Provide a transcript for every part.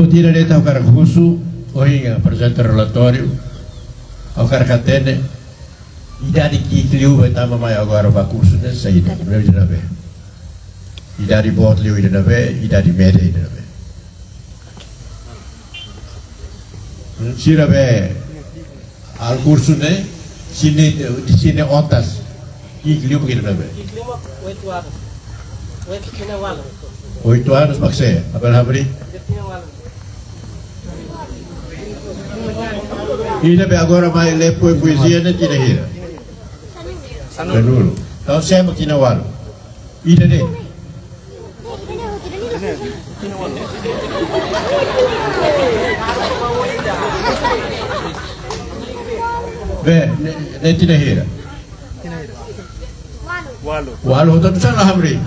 Potira deta o cara russo, oinha apresenta relatório, ao cara catene, idade que liu vai estar mais agora o curso de saída, não é de nave. Idade bot liu de nave, idade média de nave. Se nave al curso né, sine otas, que liu que de nave. 8 anos, maksudnya, apa habri? Ida be agora mais lê poesia né tira hira. Sanulu. Então sempre que não vale. Ida de. Be ne tira hira. Walu tu salah habri.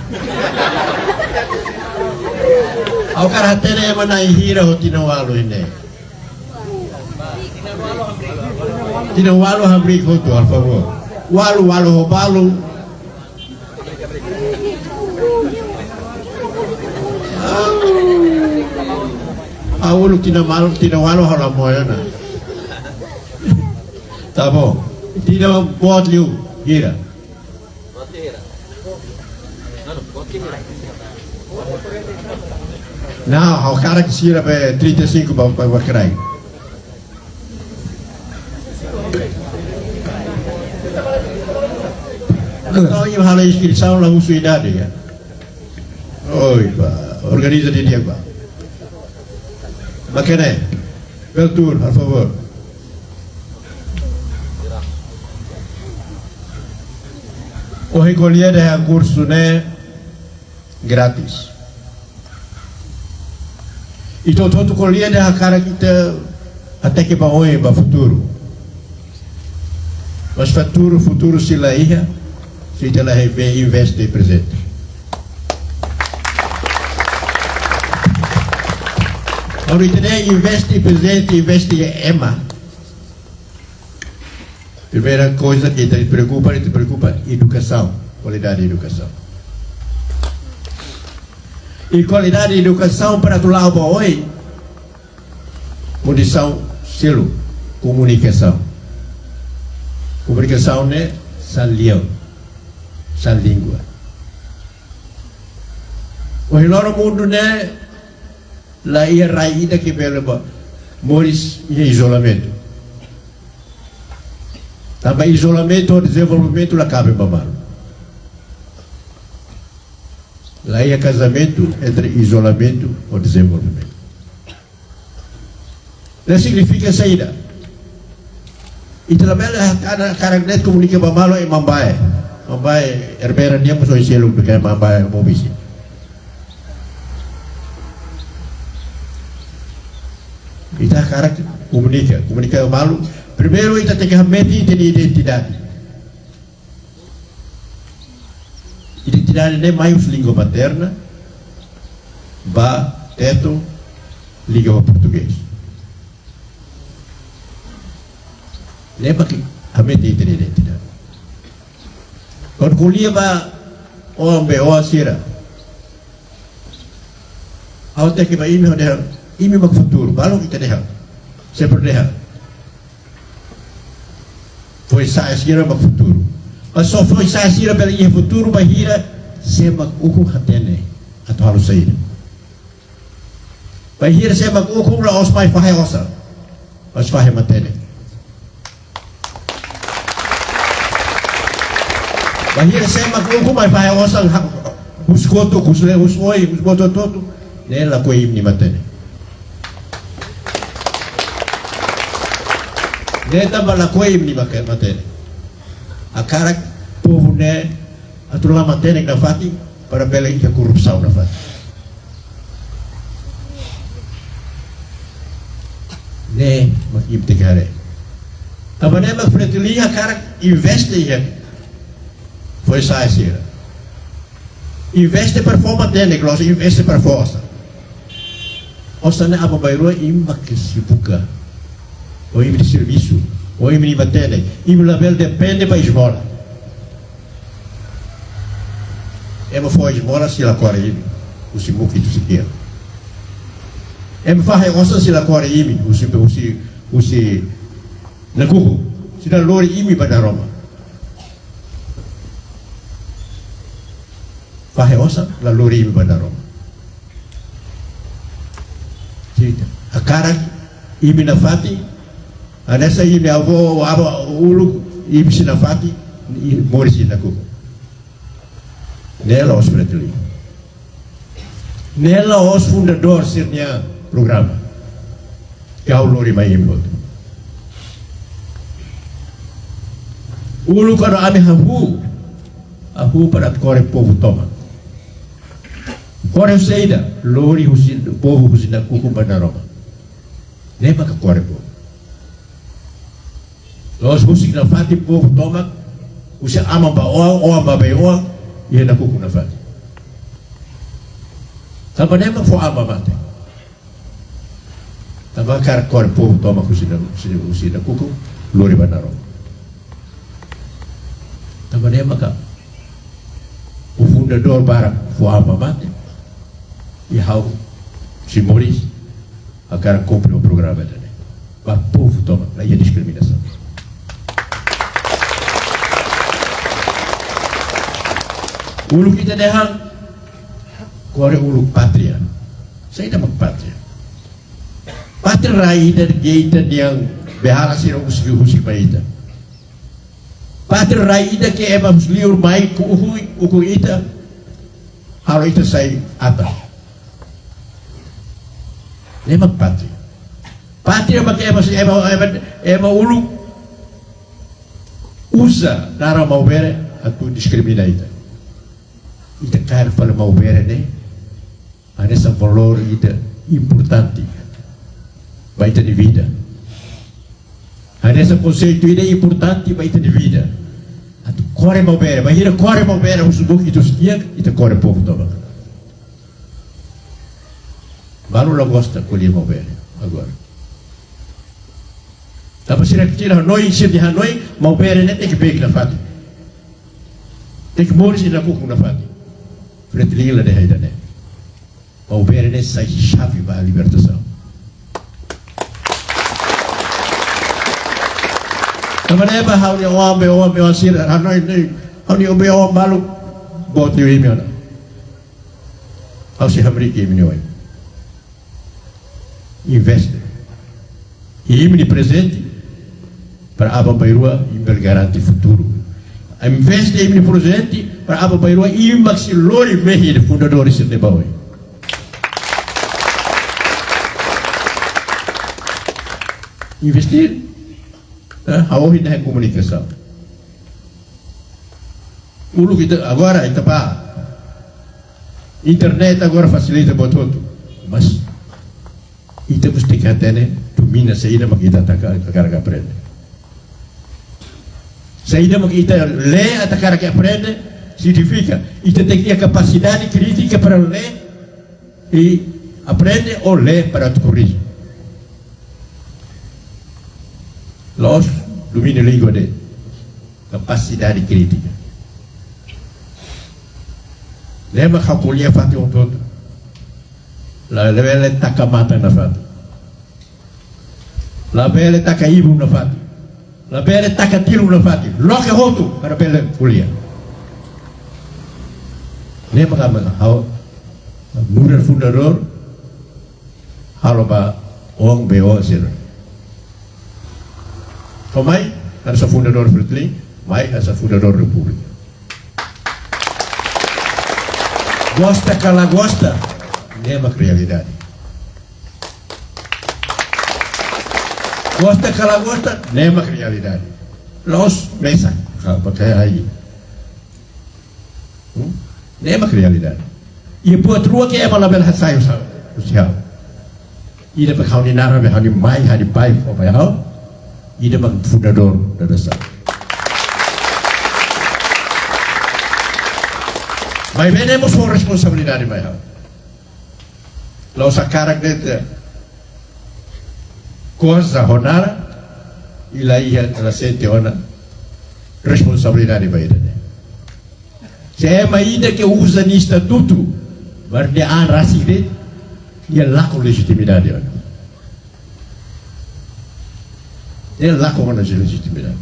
Au cara tere mana hira hotina walu ini. Tina walu habri koto al favor. Walu hobalu. Awulu tina walu hala moyana. Tá bom. Tina bot liu hira. Não, o cara que tira 35 para crer. Então, eu falei inscrição lá na sua idade. Oi, pá, organiza de dia, pá. Macané, Beltur, por favor. O recolher de recursos, né? Grátis. Então todo colher de cara kita até que baoi para futuro. Mas futuro se lá ia, se ela investe em presente. Quando ele investe em presente, investe em EMA. Primeira coisa que te preocupa, educação, qualidade de educação. E qualidade de educação para tu lá hoje, condição selo, comunicação. Comunicação né, sal língua. O relógio mundo né, lá ia raída que pelo moris e isolamento. Também isolamento ou desenvolvimento lá cabe babalo. Lá é casamento entre isolamento ou desenvolvimento. Não significa saída. E também a característica comunica bamalo e mambae. Mambae herbera dia musuh selo porque mambae mobisi. Kita karakter comunica bamalo. Primeiro kita tem que medir identidade. Identidade nem mais língua materna, teto, língua português. Lembra que a mente tem identidade. Quando kuliah homem ou asira, ao ter que vai imi mag futuro, balong kita dehal, sempre dehal. Foi saya asira mag futuro. Mas só foi sair pela ia futuro bahira semak uku hatene atau harus sair. Bahira semak uku la osmai fahe osa. Os fahe matene. Bahira semak uku mai fahe osa buskoto kusle usoi buskoto toto nela ko imni matene. Neta bala ko imni matene. A cara povo né a turma matene na fati para bela e a corrupção na fati. Né, mas que te care. Também mas frente ali a cara investe em foi sair. Investe para forma matene, claro, investe para força. Osta né apa bairro imba que se buka. Ou imba de serviço. O imni batene, imni label depende para esmola. Ema foi esmola se ela corre o simuque do sequer. fahe osa sila kore imi usi nakuku sila lori imi pada Roma fahe osa la lori imi pada Roma cerita akarak imi nafati anesa imi avo ulu imi sinafati mori sinakuku nela os preteli nela os fundador sirnya programa kau lori mai imi ulu karo ame ahu para kore povo toma kore seida lori husin povo husina kuku pada Roma nema ka kore povo los husik na fati povo toma usia ama ba o ama ba o ia na kuku na fati tapa nema fo ama mate tapa kar kore povo toma husina kuku lori pada Roma tapa nema ka o fundador para Fuama mate e how se Moris a cara cumpre o programa dele para o povo toma lá e a discriminação ulu kita dehang kore ulu patria saya dah patria patria raida geita yang behala sira usi paita patria raida que é vamos liur mai ku ita halo ita sai apa nema patria make ema ulu usa nara mau bere atu diskrimina ita cara para mau bere ne ada essa valor ita importante baita de vida ada essa conceito ida importante baita de vida atu core mau bere bahira core mau bere os buki dos dia ita core povo toma baru la gosta colher mau bere agora tapi se retira Hanoi se de Hanoi mau bere ne tem que pegar na fati tem que morir na cucu na fati frente lila de haida ne mau bere ne sai chave para a libertação Kamane ba hau ni ombe wasir Hanoi ni hau ni ombe malu bot ni imi ana hau si hamri ki imi ni investe e imi ni presente para aba bairua e garante futuro investe imi ni presente para aba bairua e maxi lori mehi de fundadores de baoi investir hau hina comunicação ulu kita agora ita pa internet agora facilita buat tudo mas ita mesti katene domina saída makita takara aprende saída makita lê atakara que aprende significa ita tem a capacidade crítica para ler e aprende ou ler para corrigir los domínio língua de capacidade crítica lembra que a colher faz todo la bela taka mata na fatu la bela taka ibu na fatu la bela taka tilu na fatu loke hotu para bela kuliah lembra kama hau muda fundador halo ba ong beo sir komai ada fundador Fritling mai ada fundador republik gosta kala gosta nema realidade gosta kala gosta nema realidade los mesa pakai aí nema realidade e buat rua que é uma label hasai usia ida pa kau ni nara be hani mai hani pai o pai hau ida bang fundador da desa mas venemos com responsabilidade mai hau lo sacaran de coisa honara e lá ia na sente ona responsabilidade vai ida se é uma ida que usa no estatuto mas de an raside ia laku legitimidade, olha. Ia laku mana legitimidade.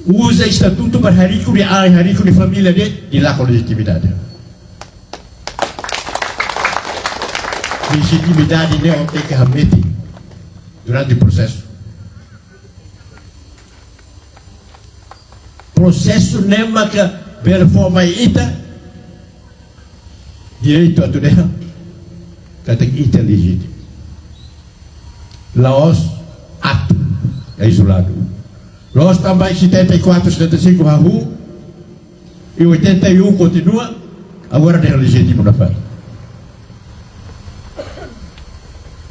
Usa estatuto para hariku di ai, hariku di família dele, e laku legitimidade. Legitimidade ne o tem que hameti durante o processo. Processo nem maka performa ita direito a tu deh kata ita legítimo. Laos ato é isolado. Laos também 74, 75 hahu e 81 continua, agora é legítimo na fato.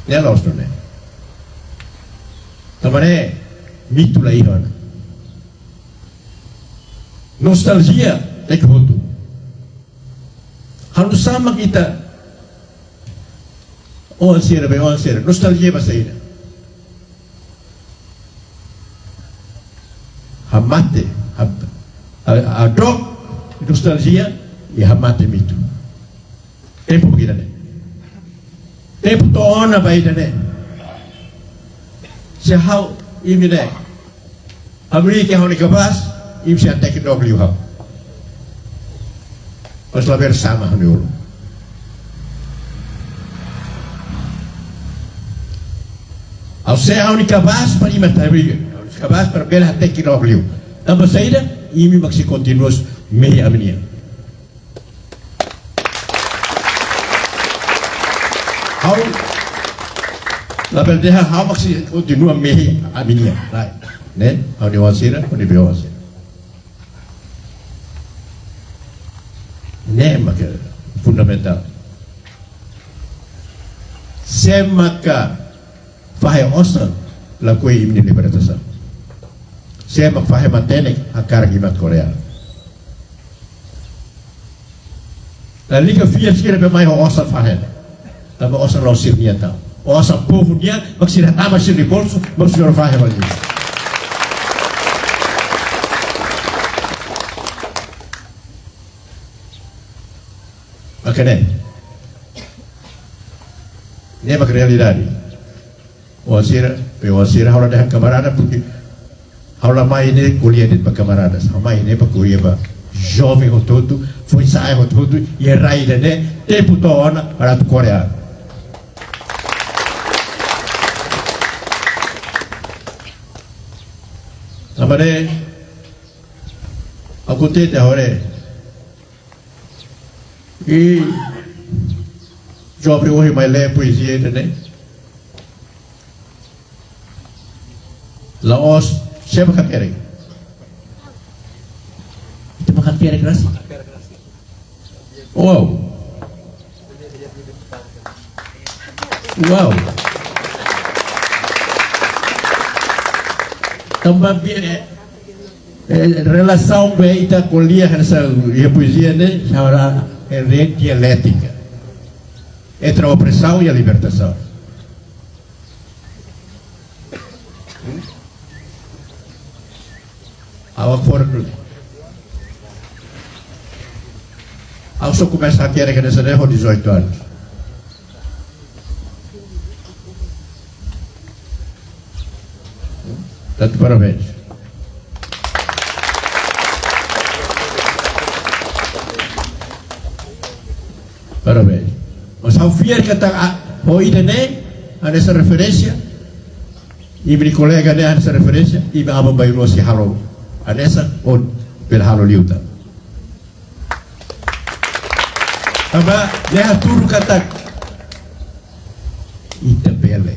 É Laos não é? Também mito lá ihana. Nostalgia tem que voltar. Harus sama kita on sira nostalgia bahasa ini hamate adok nostalgia e hamate mito tempo begini ne tempo to ona baida ne se hau imi ne Amerika hau ni kabas imi se atek dogli hau pas la bersama haniulu. Ao ser a única base para imitar a briga, a única base para ver até que não abriu. Também saída, e me maxi continua meia a menina. Ao la verdade, ao maxi continua meia a menina, né? A universidade, a universidade. Nema que fundamental. Semaka fahai osan la kue imni libertação. Semak fahai matenek akar gimat Korea. La liga fiat sekira be mai osan fahai. Tama osan lo sirnia tau. Osan povo dia maksira tama sirni bolso maksira fahai bali. Makanya, ini mak realidade. Wasira haulah dah camarada porque haulah mai ini kuliah di camaradas, mai ini pak kuliah ba jovem o todo, foi sair o todo e rai dene tempo toona para tu Korea. Sampai aku tidak hore. E jovem hoje mais lê poesia, né? Laos siapa kakek? Itu makan kakek keras. Wow. Wow. Tambah relação bem ita kuliah nessa poesia, né? Chama é rede dialética entre a opressão e a libertação. Ao acordo, ao só começar a querer que nessa erro 18 anos. Tanto parabéns. Parabéns. Mas ao fiel que está hoje né, nessa referência, e meu colega né nessa referência, e me abam bairro se halo, nessa ou pelo halo liuta. Aba né tudo kata ita bele.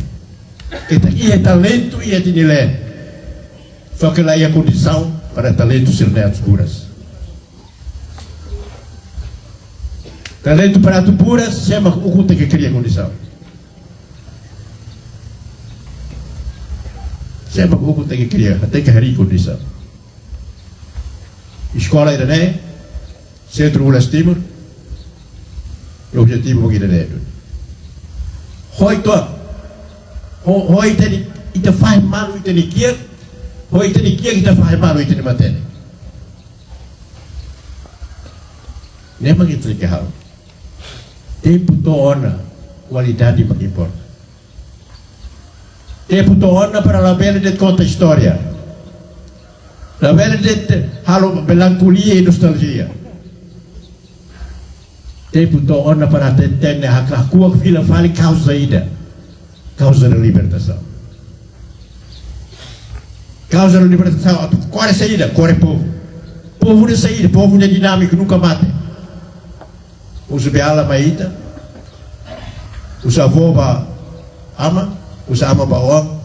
Kita ia talento ia dinilé. Só que lá ia condição para talento ser netos puras. Talento para tu pura, chama o culto que cria condição. Chama o culto que cria, até que hari condição. Escola ainda né, centro Ulas Timor, o objetivo aqui ainda é. Hoi teni, ita faz mal, ita ni kia, hoi teni kia, ita faz mal, ita ni matene. Nema que hal. Tempo toona qualidade para que importa. Tempo toona para la bela de conta história. La bela de halo melancolia e nostalgia. Tempo toona para atender a cua vila fale causa ida. Causa da libertação. Causa da libertação. Qual é saída? Qual é povo? Povo de saída, povo de dinâmico, nunca mate. Os beala maíta, os avô ama, os ama baom,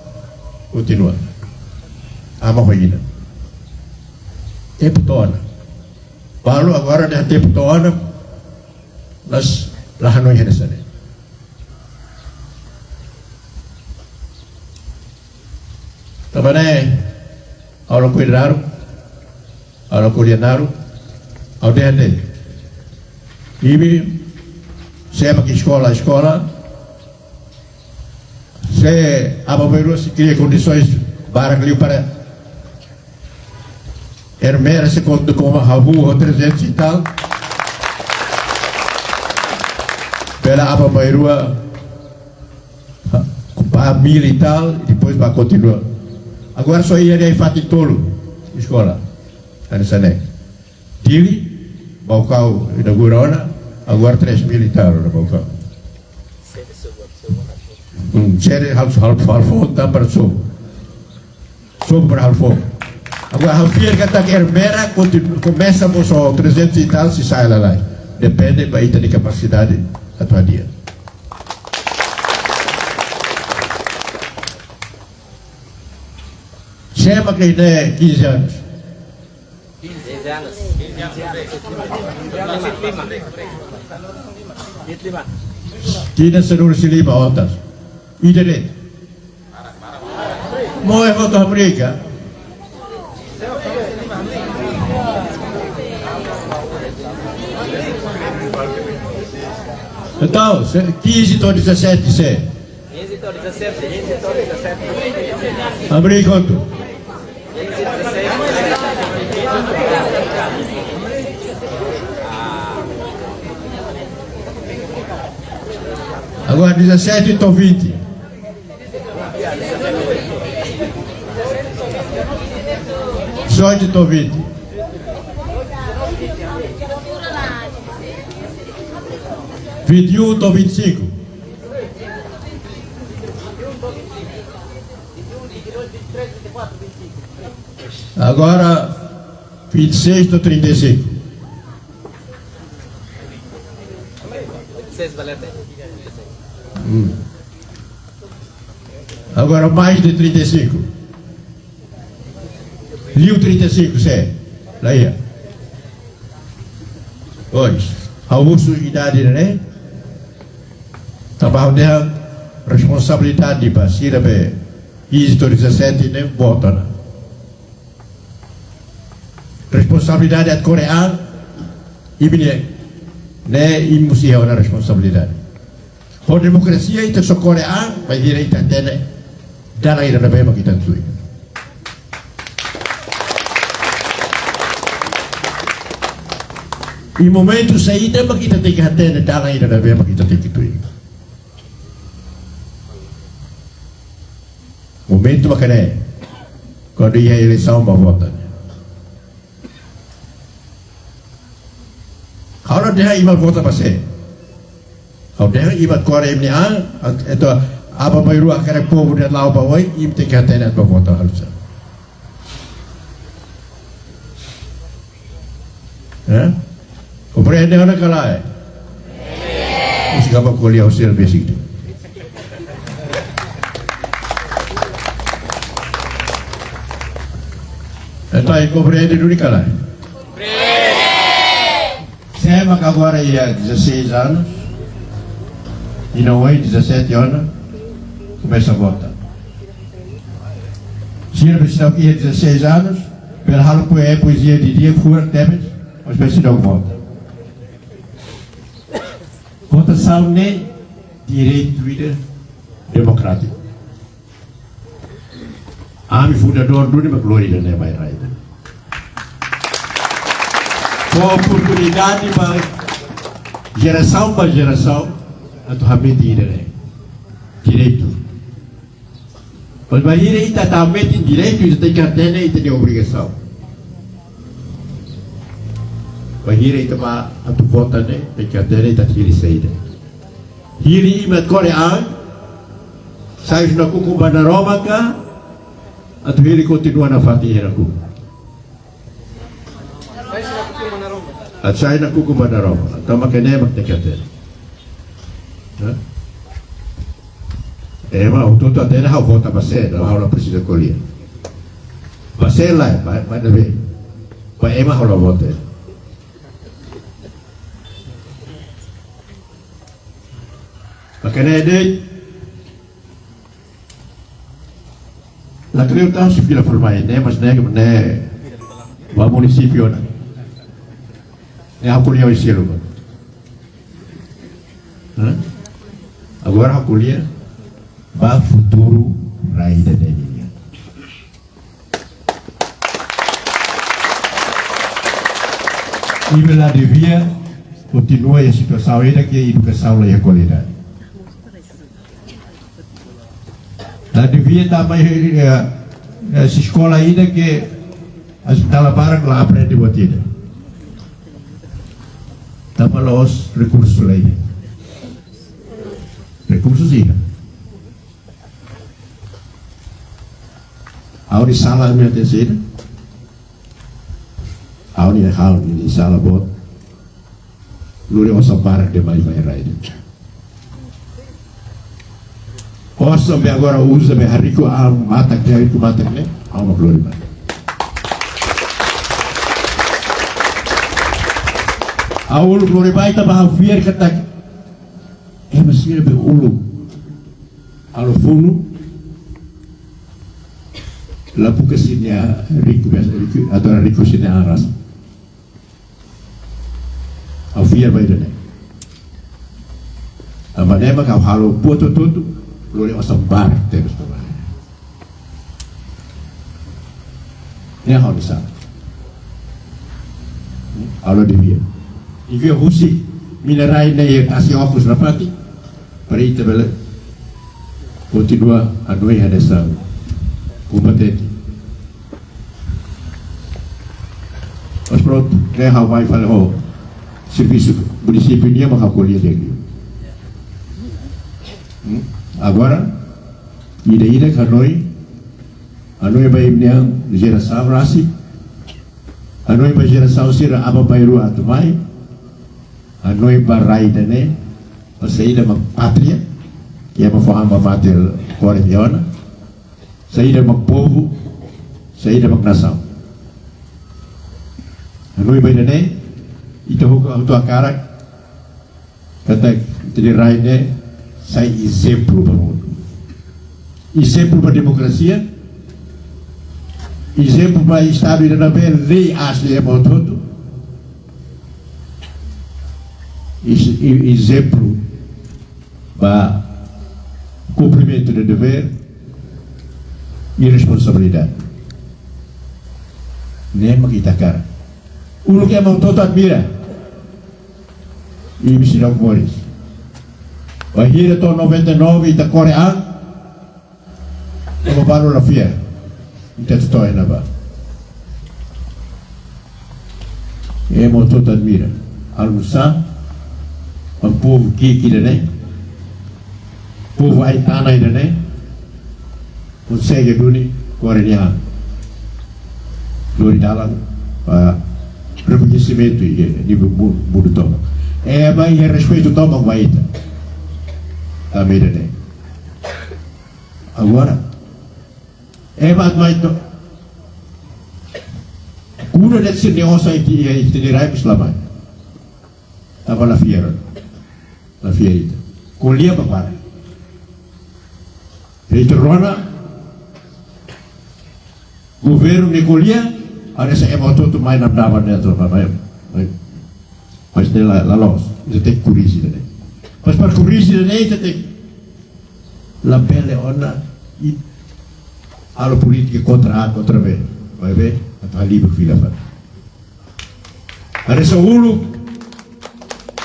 continua. Ama roína. Tempo torna. Balu agora dah tempo torna, nós lá não é necessário. Também orang cuidaram, orang culinário, ao dente. E se que escola, se a Babeiro se cria condições para Hermera se conta com uma rua 300 e tal, pela Babeiro para 1000 e tal, e depois vai continuar. Agora só ia de fato tolo escola, a Sané. Dili, Balcão inaugurou, agora 3.000 e tal na Balcão. Série halfo tá para sob para halfo. Agora halfier kata que Hermera começa com só 300 e tal se sai lá. Depende da de capacidade a tua dia. Chama que tem 15 anos. 15 anos. 25. Tidak seluruh silima otas. Ide mau voto mereka. Então, 15 ou 17 se. 15 ou 17. Abri quanto? 15 ou 16. Agora 17 ou 20. 18 ou 20. Ou 25. Agora 26 ou 35. 26 valete. Agora mais de 35. Liu 35, se. Lá ia. Hoje, a uso idade, né? Trabalho dela, responsabilidade de pasira be 15 ou 17, né? Bota, né? Responsabilidade de Coreia, e né? E museu na responsabilidade. A democracia itu só Coreia, mas direito até, né? Dalam ira na bema kita tuh. E momento saída mas kita tem que atender dalam ira na bema kita tem que tuh. Momento makanya quando ia eleição uma vota. Kalau dia imal vota pasal. Kalau dia imal Korea ini itu apa baru akhirnya povo dan lau bawai im tem que atender para votar harus. Compreende orang kalah? Mesti apa kuliah usia basic. Então, compreende dulu kalah? Saya maka agora ia 16 anos e não é 17 anos começa a votar. Se ele precisa que ia 16 anos, pelo halo poesia de dia fora temes, mas precisa não vota. Votação nem direito vida democrático. Ami fundador dulu ni glória né vai raida. Oportunidade para geração para geração, a tua medida, né? Direito. Mas vai ir aí, também tem direito, e tem carteira e tem obrigação. Vai ir aí, a tua vota, né? Tem carteira e tem saída. Hiri imat Korea, saya sudah kuku bandar Roma ka, atau hiri continua na fatih aku. At saya nak kuku bandar Roma, atau makanya mak carteira. Ma tutto a te ha vota basela, ha la precisa colia. Basela, ma deve. Ma ema ha la vota. Makanya deh, la creo tahu si fila formai, mas va municipio na. Aku lihat isi lu. Agora aku lihat ba futuro raida dele. E ela devia continuar a situação ainda que a educação lá é qualidade. Ela devia também essa escola ainda que as talabaran lá aprende batida. Também lá os recursos lá. Recursos ainda. Audi salah minha terceira, Audi hal ini salah bot, luri osa barak de mais vai raida. Osa be agora usa be hariku a mata que né, a uma glória mais. A ulu glória mais tá bahau fier kata, masih be ulu, alo funo. La puca sinya rico adora rico sinya aras. Au fier vai dene. Amanema kau halo poto tudo, lori osam bar terus pemane. Né hal desa. Alo devia. Devia husi minerai nei asi opus rapati. Parita bele. Continua a noi dessa competente. Mas pronto, né, vai falar, oh, serviço município nem uma colher dele. Agora, ida que a noi vai menang geração rasi, a noi vai geração sira apa bairu atumai, a noi barai dane, a saída uma pátria, que é uma forma mater coreana, saída uma povo, saída uma nação. Noi bai dane itu tua cara kata tedirai ne sai exemplo para o mundo, exemplo para a democracia, exemplo para o Estado de Navé, lei asli é bom todo, exemplo para cumprimento de dever e responsabilidade. Nem kita cara. Ulu que é mau todo admira e me sinal Boris bahira to 99 da Coreia como baru la fia ita to ena ba é mau todo admira almusa o povo que dane povo aitana dane consegue duni coreano lori dalam reconhecimento e nível mundo todo. É mais respeito toma guaita. A mira né. Agora é mais cura desse negócio aí que tirai Islam. Tava na feira. Na feira. Colhia para. Feito rona. Governo de colhia. Ada saya mau tutup main abdaman dentro, mas tem lá los, isso tem curisi dele. Mas para curisi dele isso tem la pele ona e a política contra A contra B, vai ver, a livre fila para. Ada sehulu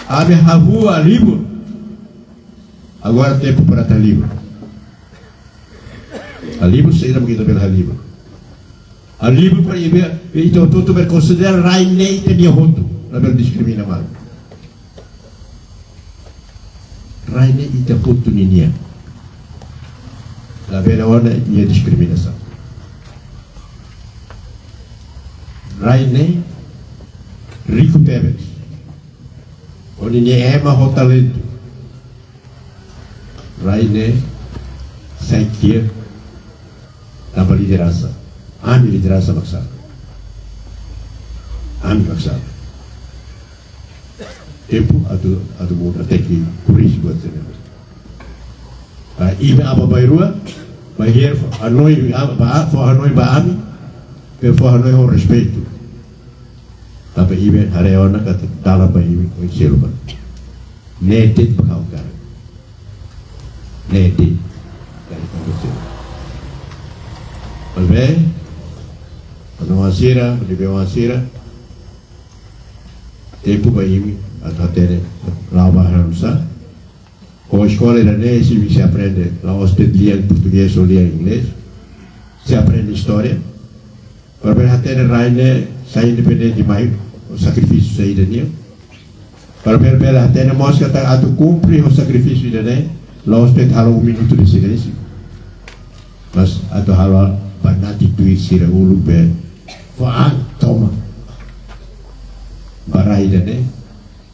Abre a rua livre. Agora tempo para estar livre. A livre será begitu bela livre. A livre para ir então tu considera rainei tenia hotu, na bela discrimina mal. Rainei ita hotu ninia. La bela ona ia discriminação. Rainei rico pebes. Onde nie ema ho talento. Rainei sai kia tanpa liderança. Ami liderança maksa. Ami maksa. Tempo atu muda até que kuris buat saya. Iba apa bairua, bahir Hanoi ba ami, per Hanoi ho respeito. Tapi ibe hareona kata dalam ba ibe o selba. Netit pakau cara. Netit. Dari kau Malbe, Anawasira, Libewasira, tempo ba ibe atau tere lava hansa. Com a escola iranense se aprende, lá você lia português ou lia inglês, se aprende história. Para ver até Raine sai independente demais, o sacrifício sai dali. Para ver até mostra que a tu cumpre o sacrifício dali, lá você halo minuto de silêncio. Mas a tu halo banati tu isira ulu be, faan toma. Barai dali,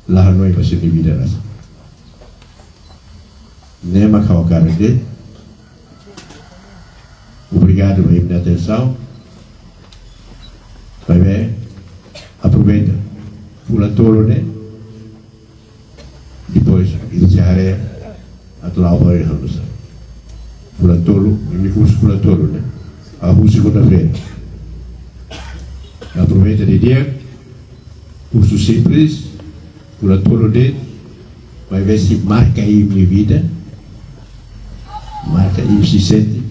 lá não é para se vida rasa. Nema Kawakara de. Obrigado por minha atenção. Vai ver, aproveita. Fulan tolo, né? Depois, iniciarei a tua aula em Hanusa. Fulan tolo, me curso fulan tolo, né? A rua segunda-feira. Aproveita de dia. Curso simples. Fulan tolo de. Vai ver se marca aí minha vida. Marca aí se sente,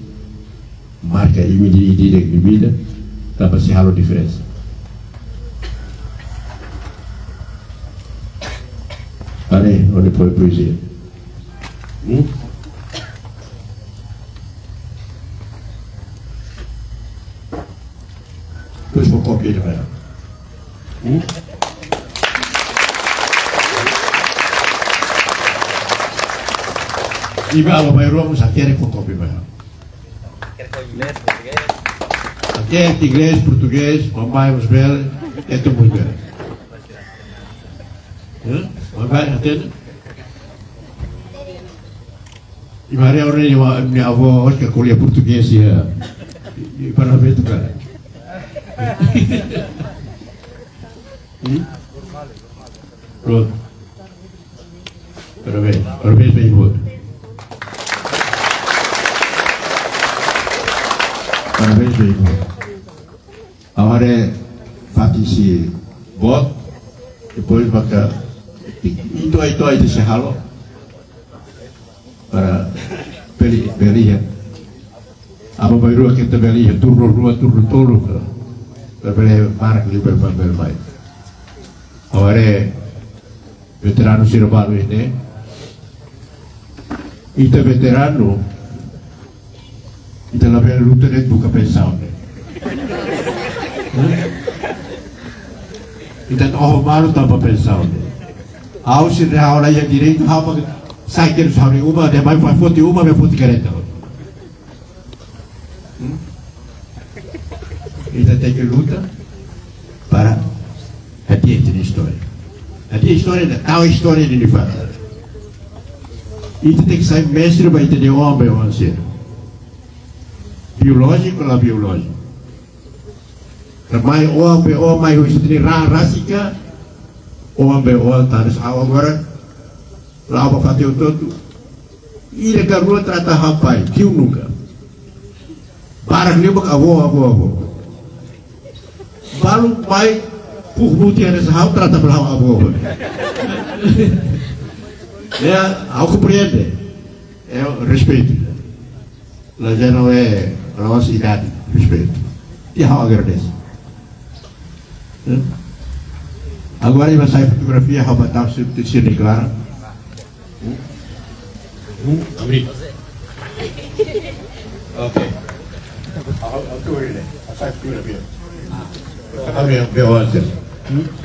marca aí me de vida, dá para se halo diferença. Parei, onde foi a poesia? Depois vou copiar para ela. Iba apa bayro mo sa kere ko kopi ba? Aqui inglês, português, mamãe os bel, é tudo muito bem. Mamãe até. E Maria Aurelia minha avó hoje que colhia português e para ver tu cara. Pronto. Parabéns bem muito. Parabéns, Beijo. Agora fatisi bot, depois maka itu desse halo para beli apa baru kita beli turun tolu para beli mark liber mai. Agora veterano Sirobalo ini, itu veterano. Ita la bela luta net buka pensão, né? Ita oh malu tanpa pensão, né? Ao se real lá ia direito, ao para sai que sabe uma de mais vai foto uma me foto careta. Ita tem que luta para adiante na história. A história da tal história de Nifada. Ita tem que sair mestre para entender o homem ou ancião. Biológico ou biológico? Ramai o mai istri rasika o tanes agora lá para fazer o todo e garua trata rapaz tio nunca para lembra avô balu pai por muitas vezes trata para avô ao compreende é respeito lá já não é a nossa idade, respeito. E a agradece. Agora vai sair fotografia, roupa tal, se decide claro. Abrir. Ok. I'll do it. I'll say fotografia. Abrir, veo antes.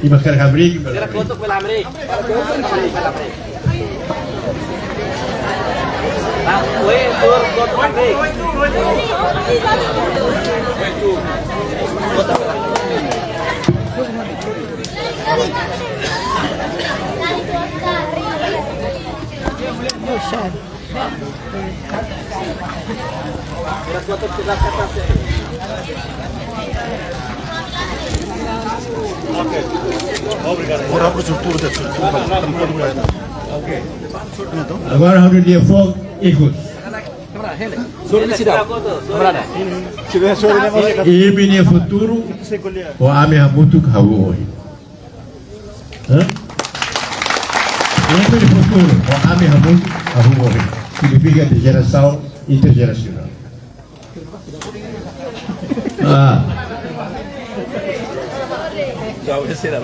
E mas quer abrir? Será foto pela Amri? Ah, oi, foto Amri. Foto pela Será foto pela kata. Ora abro tudo da tudo. Agora onde dia fogo, ikut. E minha futuro, o ame a muito cabo hoje. E minha futuro, o ame a muito cabo hoje. Significa de geração intergeracional. Jauh sih lah.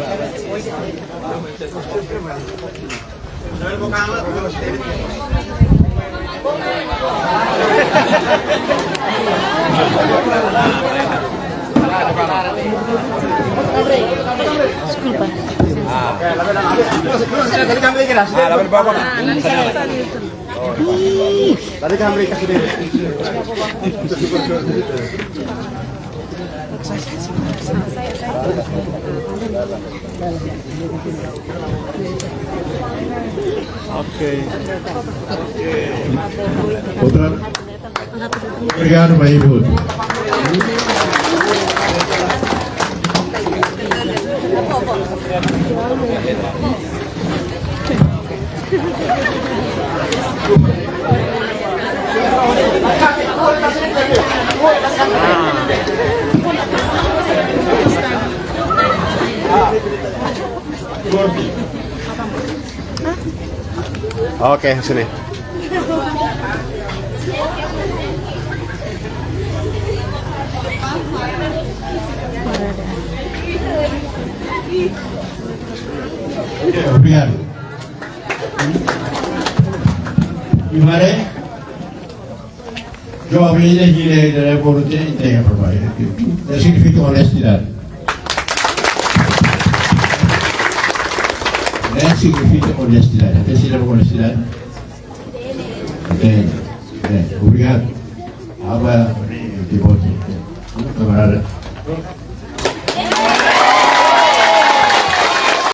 Tadi kan mereka sudah. Oke. Putra, obrigado, Pak Ibu. Oke, sini. Obrigado. Gimana? Jawabnya gini dari polisi yang berbahaya. Itu significa honestidade. Não significa honestidade. Até se leva honestidade. Obrigado. Aba de volta. Camarada.